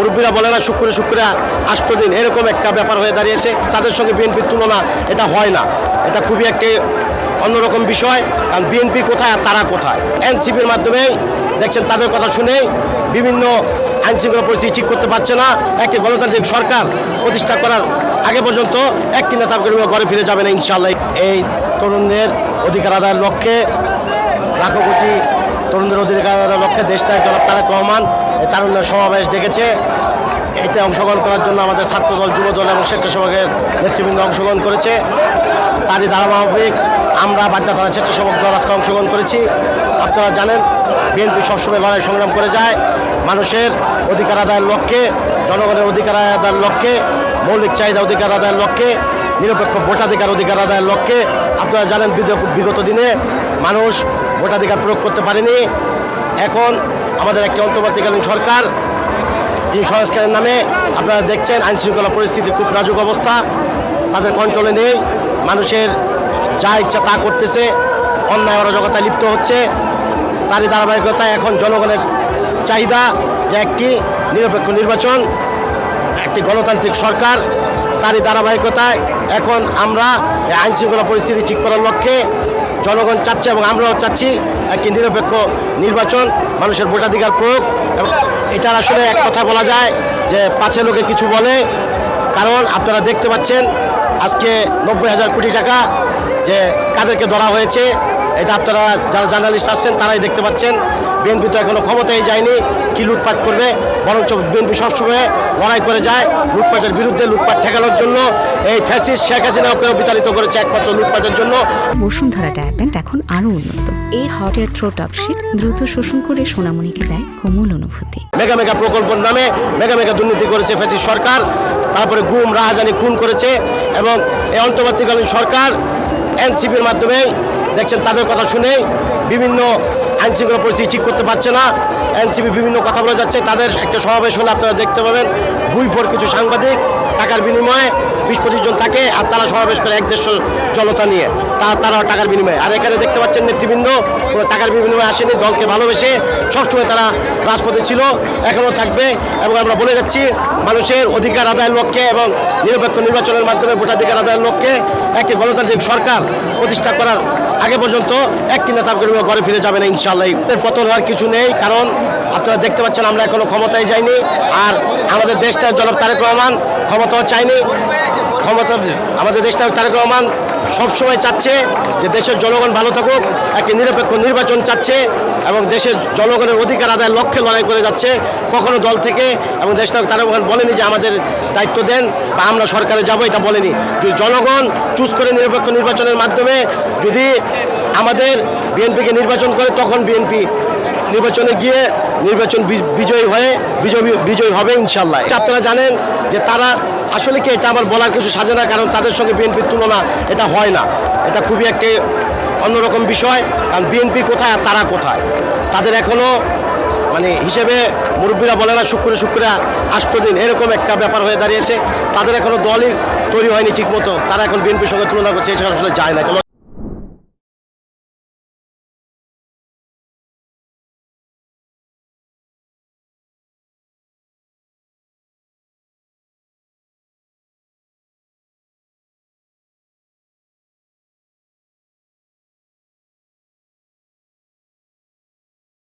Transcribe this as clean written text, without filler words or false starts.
মুরব্বীরা বলে না শুক্রে শুক্রে 8 দিন, এরকম একটা ব্যাপার হয়ে দাঁড়িয়েছে। তাদের সঙ্গে বিএনপির তুলনা এটা হয় না, এটা খুবই একটি অন্যরকম বিষয়। কারণ বিএনপি কোথায় আর তারা কোথায়। এনসিপির মাধ্যমে দেখছেন তাদের কথা শুনে বিভিন্ন আইনশৃঙ্খলা পরিস্থিতি ঠিক করতে পারছে না। একটি গণতান্ত্রিক সরকার প্রতিষ্ঠা করার আগে পর্যন্ত একটি নেতা ঘরে ফিরে যাবে না ইনশাআল্লাহ। এই তরুণদের অধিকার আদায়ের লক্ষ্যে, লাখো কোটি তরুণদের অধিকার আদায়ের লক্ষ্যে দেশনায়ক জনাব তারেক রহমান এই তারুণ্যের সমাবেশ ডেকেছে। এতে অংশগ্রহণ করার জন্য আমাদের ছাত্রদল, যুবদল এবং স্বেচ্ছাসেবকের নেতৃবৃন্দ অংশগ্রহণ করেছে। তারই ধারাবাহিক আমরা বাড্ডা থানা স্বেচ্ছাসেবক দল আজকে অংশগ্রহণ করেছি। আপনারা জানেন বিএনপি সবসময় লড়াই সংগ্রাম করে যায় মানুষের অধিকার আদায়ের লক্ষ্যে, জনগণের অধিকার আদায়ের লক্ষ্যে, মৌলিক চাহিদা অধিকার আদায়ের লক্ষ্যে, নিরপেক্ষ ভোটাধিকার অধিকার আদায়ের লক্ষ্যে। আপনারা জানেন বিগত দিনে মানুষ ভোটাধিকার প্রয়োগ করতে পারেনি। এখন আমাদের একটি অন্তর্বর্তীকালীন সরকার, এই সংস্কারের নামে আপনারা দেখছেন আইনশৃঙ্খলা পরিস্থিতি খুব নাজুক অবস্থা, তাদের কন্ট্রোলে নেই। মানুষের যা ইচ্ছা তা করতেছে, অন্যায় অরাজকতায় লিপ্ত হচ্ছে। তারই ধারাবাহিকতায় এখন জনগণের চাহিদা যে একটি নিরপেক্ষ নির্বাচন, একটি গণতান্ত্রিক সরকার। তারই ধারাবাহিকতায় এখন আমরা আইনশৃঙ্খলা পরিস্থিতি ঠিক করার লক্ষ্যে জনগণ চাচ্ছে এবং আমরাও চাচ্ছি একটি নিরপেক্ষ নির্বাচন, মানুষের ভোটাধিকার প্রয়োগ। এবং এটার আসলে এক কথা বলা যায় যে পাছে লোকে কিছু বলে। কারণ আপনারা দেখতে পাচ্ছেন আজকে 90,000 কোটি টাকা যে কাদেরকে ধরা হয়েছে, এটা আপনারা যারা জার্নালিস্ট আসছেন তারাই দেখতে পাচ্ছেন। বিএনপি তো এখনও ক্ষমতায় যায়নি, কি লুটপাট করবে, বরঞ্চ বিএনপি সবসময় লড়াই করে যায় লুটপাটের বিরুদ্ধে, লুটপাট ঠেকানোর জন্য। এই ফ্যাসিস্ট শেখ হাসিনাকেও বিতাড়িত করেছে একমাত্র লুটপাটের জন্য। বসুন্ধরা ট্যাবলেট এখন আরও উন্নত। এই হট এয়ার থ্রো টক্সিন দ্রুত শোষণ করে সোনামণিকে দেয় কোমল অনুভূতি। মেগা মেগা প্রকল্পের নামে মেগা মেগা দুর্নীতি করেছে ফ্যাসিস্ট সরকার, তারপরে গুম রাহাজানি খুন করেছে। এবং এই অন্তর্বর্তীকালীন সরকার এনসিপির মাধ্যমে দেখছেন তাদের কথা শুনে বিভিন্ন আইনশৃঙ্খলা পরিস্থিতি ঠিক করতে পারছে না। এনসিপি বিভিন্ন কথা বলে যাচ্ছে। তাদের একটা সমাবেশ হলে আপনারা দেখতে পাবেন বুইফোর কিছু সাংবাদিক টাকার বিনিময়ে 20-25 জন থাকে, আর তারা সমাবেশ করে 1-150 জনতা নিয়ে, তারাও টাকার বিনিময়ে। আর এখানে দেখতে পাচ্ছেন নেতৃবৃন্দ কোনো টাকার বিনিময়ে আসেনি, দলকে ভালোবেসে সবসময় তারা রাজপথে ছিল, এখনও থাকবে। এবং আমরা বলে যাচ্ছি মানুষের অধিকার আদায়ের লক্ষ্যে এবং নিরপেক্ষ নির্বাচনের মাধ্যমে ভোটাধিকার আদায়ের লক্ষ্যে একটি গণতান্ত্রিক সরকার প্রতিষ্ঠা করার আগে পর্যন্ত একটি নেতা ঘরে ফিরে যাবে না ইনশাআল্লাহ। এর পতন হওয়ার কিছু নেই, কারণ আপনারা দেখতে পাচ্ছেন আমরা এখনো ক্ষমতায় যাইনি। আর আমাদের দেশটা জনাব তারেক রহমান ক্ষমতাও চায়নি। আমাদের দেশটা তারেক রহমান সবসময় চাচ্ছে যে দেশের জনগণ ভালো থাকুক, একটি নিরপেক্ষ নির্বাচন চাচ্ছে এবং দেশের জনগণের অধিকার আদায়ের লক্ষ্যে লড়াই করে যাচ্ছে। কখনো দল থেকে এবং দেশটা তারেক রহমান বলেনি যে আমাদের দায়িত্ব দেন বা আমরা সরকারে যাব, এটা বলেনি। যদি জনগণ চুজ করে নিরপেক্ষ নির্বাচনের মাধ্যমে যদি আমাদের বিএনপিকে নির্বাচন করে, তখন বিএনপি নির্বাচনে গিয়ে নির্বাচন বিজয়ী হবে ইনশাল্লাহ। আপনারা জানেন যে তারা আসলে কি, এটা আমার বলার কিছু সাজে না, কারণ তাদের সঙ্গে বিএনপির তুলনা এটা হয় না, এটা খুবই একটি অন্যরকম বিষয়। কারণ বিএনপি কোথায় আর তারা কোথায়। তাদের এখনও হিসেবে মুরব্বীরা বলে না শুক্রে শুক্রে 8 দিন, এরকম একটা ব্যাপার হয়ে দাঁড়িয়েছে। তাদের এখনও দলই তৈরি হয়নি ঠিক মতো, তারা এখন বিএনপির সঙ্গে তুলনা করছে, এটা আসলে যায় না।